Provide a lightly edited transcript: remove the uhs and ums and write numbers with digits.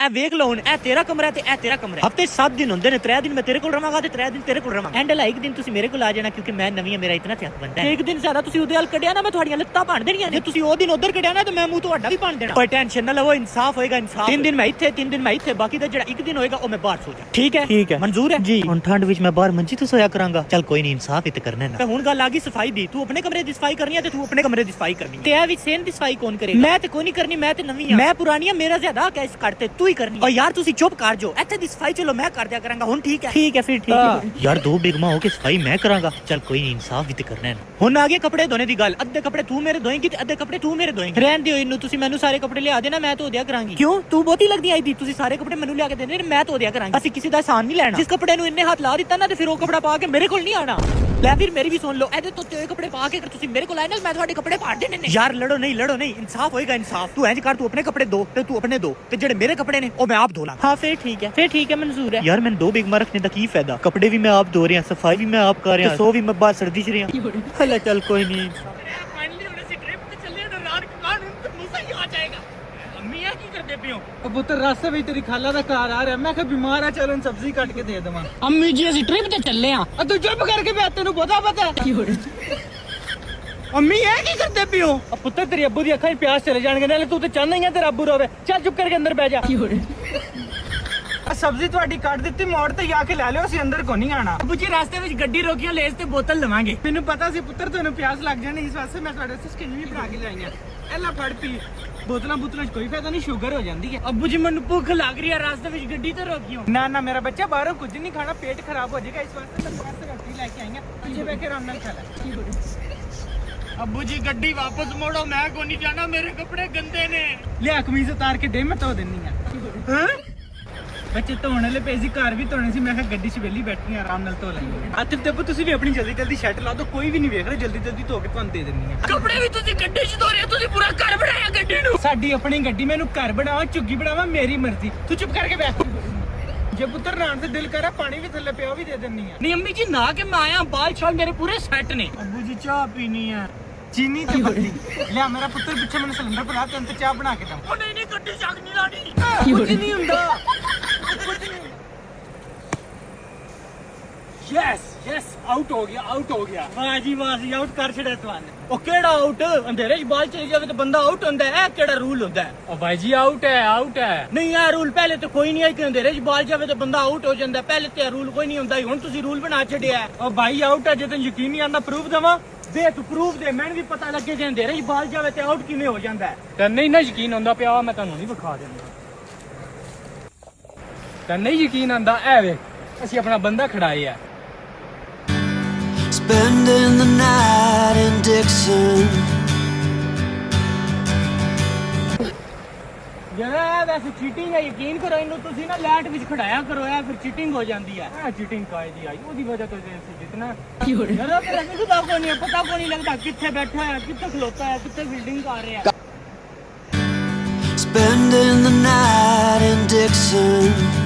ए वेख लो हुन ए तेरा कमरा है ते ए तेरा कमरा है। हफ्ते 7 दिन होंदे ने, 3 दिन मैं तेरे कोल रवांगा ते 3 दिन तेरे कोल रवांगा। एंड ला एक दिन तुसी मेरे कोल आ जाना क्योंकि मैं नवी मेरा इतना त्याग बनदा है। एक दिन ज्यादा तुसी उदे हाल कड्या ना मैं थोड़ियां लत्तां भाण देणियां। जे तुसी ओ दिन उधर कड्या ना ते मैं मुंह ਤੁਹਾਡਾ भी भाण देना। कोई टेंशन ना लवो, इंसाफ होएगा इंसाफ। 3 दिन मैं इत्थे 3 दिन मैं इत्थे, बाकी दा जेड़ा एक दिन होएगा ओ मैं बाहर सो जा। ठीक है मंजूर है जी। हुन ठंड विच मैं बाहर मंजी तो सोया करांगा। चल कोई नहीं, इंसाफ ही ते करना है ना। हुन गल आ गई सफाई दी, तू अपने कमरे दी सफाई करनी है ते तू अपने कमरे दी सफाई करनी है। ते ए विच सेन दी सफाई कौन करेगा? मैं ते कोई नहीं करनी, मैं ते नवी हां। मैं पुरानी हां, मेरा ज्यादा कैस करते तू ही करनी। और यार तुसी चुप कर जो, इत्थे दी सफाई चलो मैं कर दिया करांगा। हुन ठीक है फिर ठीक है यार। 2 बिगमा हो के सफाई मैं करांगा। चल कोई नहीं, इंसाफ भी ते करना है। हुन आगे कपड़े धोने दी गल, अद्धे कपड़े तू मेरे धोएंगी ते अद्धे कपड़े तू मेरे धोएंगी। रहन दियो इन्नू, तुसी मैनू सारे कपड़े लिया देना, मैं धो दिया करांगी। क्यों तू बहुती लगदी आई दी? तुसी सारे कपड़े मैनू लिया के देने, मैं धो दिया करांगी। असि किसी दा एहसान नहीं लेना। जिस कपड़े नू इन्ने हाथ ला दित्ता ना ते फिर ओ कपड़ा पा के मेरे कोल नहीं आना। ले फिर मेरी भी सुन लो, एदे तो ते कपड़े पा के अगर तुसी मेरे कोल आए ना मैं ਤੁਹਾਡੇ कपड़े फाड़ देने ने। यार लड़ो नहीं, इंसाफ होएगा इंसाफ। तू इंज कर, तू अपने कपड़े धो ते तू अपने धो ते जेड़े मेरे कपड़े ने ओ मैं आप धो ला। हां फिर ठीक है मंजूर है। यार मैं 2 बिगमा रखने दा की फायदा? कपड़े भी मैं आप धो रहा, सफाई भी मैं आप कर रहा, सो भी मैं बाहर सर्दी च रहा। हले चल कोई नहीं। फाइनली उन्हें से ट्रिप पे चले ना, रात का कान उनको मुंह से ही आ जाएगा। अम्मी या की करदे पियो? अब पुत्र रास्ते ਵਿੱਚ तेरी खाला ਦਾ ਘਰ ਆ ਰਿਹਾ, ਮੈਂ ਕਿ ਬਿਮਾਰ ਆ, ਚਲ ਸਬਜ਼ੀ ਕੱਟ ਕੇ ਦੇ ਦੇਵਾਂ। अम्मी जी ਅਸੀਂ ट्रिप ਤੇ ਚੱਲੇ ਆ। ਤੂੰ ਚੁੱਪ ਕਰਕੇ ਬੈ, ਤੈਨੂੰ ਪਤਾ ਕੀ ਹੋ ਰਿਹਾ? अम्मी ਇਹ ਕੀ ਕਰਦੇ ਪਿਓ? अब पुत्र तेरी अब्बू दी ਅੱਖਾਂ 'ਚ ਪਿਆਸ ਚਲੇ ਜਾਣਗੇ, ਨਾਲੇ ਤੂੰ ਤੇ ਚਾਹਨਾ ਹੀ ਆ ਤੇਰਾ ਅੱਬੂ ਰੋਵੇ। ਚੱਲ ਚੁੱਪ ਕਰਕੇ ਅੰਦਰ ਬਹਿ ਜਾ। ਕੀ ਹੋ ਰਿਹਾ? ਸਬਜ਼ੀ ਤੁਹਾਡੀ ਕੱਟ ਦਿੱਤੀ, ਮੋੜ ਤੇ ਜਾ ਕੇ ਲੈ ਲਿਓ, ਅਸੀਂ ਅੰਦਰ ਕੋ ਨਹੀਂ ਆਣਾ। ਅੱਬੂ ਜੀ ਰਾਸਤੇ ਵਿੱਚ ਗੱਡੀ ਰੋਕਿਓ, ਲੇਸ ਤੇ ਬੋਤਲ ਲਵਾਂਗੇ। ਮੈਨੂੰ ਪਤਾ ਸੀ ਪੁੱਤਰ ਤੁਹਾਨੂੰ ਪਿਆਸ ਲੱਗ ਜਾਣੀ, ਇਸ ਵਾਸਤੇ ਮੈਂ ਤੁਹਾਡੇ ਵਾਸਤੇ ਸਕੰਜਵੀ ਬਣਾ ਕੇ ਲਿਆਈਆਂ। ਐਲਾ ਫੜ ਪੀ। ਬੋਤਲਾਂ 'ਚ ਕੋਈ ਫਾਇਦਾ ਨਹੀਂ, ਸ਼ੂਗਰ ਹੋ ਜਾਂਦੀ ਹੈ। ਅੱਬੂ ਜੀ ਮੈਨੂੰ ਭੁੱਖ ਲੱਗ ਰਹੀ ਹੈ, ਰਾਸਤੇ ਵਿੱਚ ਗੱਡੀ ਤੇ ਰੋਕਿਓ। ਨਾ ਮੇਰਾ ਬੱਚਾ, ਬਾਹਰੋਂ ਕੁਝ ਨਹੀਂ ਖਾਣਾ, ਪੇਟ ਖਰਾਬ ਹੋ ਜਾਏਗਾ। ਇਸ ਵਾਸਤੇ ਮੈਂ ਬਾਹਰ ਤੋਂ ਰੋਟੀ ਲੈ ਕੇ ਆਈਆਂ, ਪਿੱਛੇ ਬੈ ਕੇ ਆਰਾਮ ਨਾਲ ਖਾ ਲੈ। ਕੀ ਹੋ ਰਿਹਾ? ਅੱਬੂ ਜੀ ਗੱਡੀ ਵਾਪਸ ਮੋੜੋ, ਮੈਂ ਕੋ ਨਹੀਂ ਜਾਣਾ, ਮੇਰੇ ਕੱਪੜੇ ਗੰਦੇ ਨੇ। ਲਿਆ ਕਮੀਜ਼ ਉਤਾਰ ਕੇ ਦੇ, ਮੈਂ ਧੋ ਦਿੰਨੀ ਆ। ਹਾਂ ਬੱਚੇ ਧੋਣ ਵਾਲੇ ਪਏ ਸੀ, ਘਰ ਵੀ ਧੋਣੇ ਸੀ, ਮੈਂ ਕਿਹਾ ਗੱਡੀ 'ਚ ਵਿਹਲੀ ਬੈਠੀ ਆ, ਆਰਾਮ ਨਾਲ ਧੋ ਲਾਂਗੇ। ਆਤਿਫ ਤੇ ਤੁਸੀਂ ਵੀ ਆਪਣੀ ਜਲਦੀ ਸ਼ੈਟ ਲਾ ਦਿਓ, ਕੋਈ ਵੀ ਨਹੀਂ ਵੇਖ ਰਿਹਾ, ਜਲਦੀ ਧੋ ਕੇ ਤੁਹਾਨੂੰ ਦੇ ਦਿੰਨੀ ਆ। ਕੱਪੜੇ ਵੀ ਤੁਸੀਂ ਗੱਡੀ 'ਚ ਧੋ ਰਹੇ ਹੋ, ਤੁਸੀਂ ਪੂਰਾ ਘਰ ਬਣਾਇਆ ਗੱਡੀ ਨੂੰ। ਸਾਡੀ ਆਪਣੀ ਗੱਡੀ, ਮੈਨੂੰ ਘਰ ਬਣਾਵਾ ਝੁੱਗੀ ਬਣਾਵਾ, ਮੇਰੀ ਮਰਜ਼ੀ। ਤੂੰ ਚੁੱਪ ਕਰਕੇ ਬੈਠ। ਜੇ ਪੁੱਤਰ ਨਾਣ ਤੇ ਦਿਲ ਕਰੇ, ਪਾਣੀ ਵੀ ਥੱਲੇ ਪਿਆ, ਉਹ ਵੀ ਦੇ ਦਿੰਨੀ ਆ। ਨਹੀਂ ਅੰਮੀ ਜੀ ਨਾ ਕੇ ਮੈਂ ਆਇਆ, ਬਾਲ ਛਾਲ ਮੇਰੇ ਪੂਰੇ ਸੈੱਟ ਨੇ। ਅੱਬੂ ਜੀ ਚਾਹ ਪੀਣੀ ਆ, ਚੀਨੀ ਤੇ ਪੱਤੀ ਲਿਆ। ਮੇਰਾ ਪੁੱਤਰ ਪਿੱਛੇ ਮੈਨੂੰ ਸਿਲੰਡਰ ਪਾ, ਤੈਨੂੰ ਤੇ ਚਾਹ ਬਣਾ ਕੇ ਦਵਾਂ। ਉਹ ਨਹੀਂ ਗੱਡੀ ਚੱਕ ਨਹੀਂ ਲਾਣੀ। ਕੁਝ ਨਹੀਂ ਹੁੰਦਾ, ਕੁਝ ਨਹੀਂ। ਯੈਸ ਆਊਟ ਹੋ ਗਿਆ। ਵਾਹ ਜੀ ਆਊਟ ਕਰ ਛੜਿਆ ਤੁਹਾਨੂੰ। ਉਹ ਕਿਹੜਾ ਆਊਟ? ਅੰਧੇਰੇ 'ਚ ਬਾਲ ਚਲੇ ਜਾਵੇ ਤਾਂ ਬੰਦਾ ਆਊਟ ਹੁੰਦਾ ਹੈ। ਇਹ ਕਿਹੜਾ ਰੂਲ ਹੁੰਦਾ ਹੈ? ਉਹ ਭਾਈ ਜੀ ਆਊਟ ਹੈ। ਨਹੀਂ ਇਹ ਰੂਲ ਪਹਿਲੇ ਤਾਂ ਕੋਈ ਨਹੀਂ ਹੈ ਕਿ ਅੰਧੇਰੇ 'ਚ ਬਾਲ ਜਾਵੇ ਤਾਂ ਬੰਦਾ ਆਊਟ ਹੋ ਜਾਂਦਾ। ਪਹਿਲੇ ਤੇ ਇਹ ਰੂਲ ਕੋਈ ਨਹੀਂ ਹੁੰਦਾ, ਹੁਣ ਤੁਸੀਂ ਰੂਲ ਬਣਾ ਛੱਡਿਆ। ਉਹ ਭਾਈ ਆਊਟ ਹੈ, ਜੇ ਤੈਨੂੰ ਯਕੀਨ ਨਹੀਂ ਆਂਦਾ ਪ੍ਰੂਫ ਦੇਵਾਂ? ਦੇ ਤੂੰ ਪ੍ਰੂਫ ਦੇ, ਮੈਨੂੰ ਵੀ ਪਤਾ ਲੱਗੇ ਜੇ ਅੰਧੇਰੇ 'ਚ ਬਾਲ ਜਾਵੇ ਤੇ ਆਊਟ ਕਿਵੇਂ ਹੋ ਜਾਂਦਾ ਹੈ। ਤੈਨੂੰ ਨਹੀਂ ਨਾ ਯਕੀਨ ਆਉਂਦਾ ਪਿਆ, ਮੈਂ ਤੁਹਾਨੂੰ ਨਹੀਂ ਵਿਖਾ ਦਿੰਦਾ। ਤੈਨੂੰ ਨਹੀਂ ਯਕੀਨ ਆਂਦਾ? ਐ ਵੇਖ, ਅਸੀਂ ਆਪਣਾ ਬੰਦਾ ਖੜਾਇਆ। Spending the night in Dixon. ਜਿਹੜਾ ਵੈਸੇ ਚੀਟਿੰਗ ਹੈ, ਯਕੀਨ ਕਰੋ ਇਹਨੂੰ ਤੁਸੀਂ ਨਾ ਲਾਈਟ ਵਿੱਚ ਖੜਾਇਆ ਕਰੋ, ਇਹ ਫਿਰ ਚੀਟਿੰਗ ਹੋ ਜਾਂਦੀ ਹੈ। ਚੀਟਿੰਗ ਕਾਇ ਦੀ ਆਈ, ਉਹਦੀ ਵਜ੍ਹਾ ਤੋਂ ਅਸੀਂ ਜਿੱਤਣਾ। ਕੀ ਹੋ ਰਿਹਾ? ਯਾਰ ਫਿਰ ਮੈਨੂੰ ਤਾਂ ਕੋਈ ਨਹੀਂ ਪਤਾ, ਕੋਈ ਨਹੀਂ ਲੱਗਦਾ ਕਿੱਥੇ ਬੈਠਾ ਹੈ, ਕਿੱਥੇ ਖਲੋਤਾ ਹੈ, ਕਿੱਥੇ ਬਿਲਡਿੰਗ ਕਰ ਰਿਹਾ ਹੈ। Spending the night in Dixon.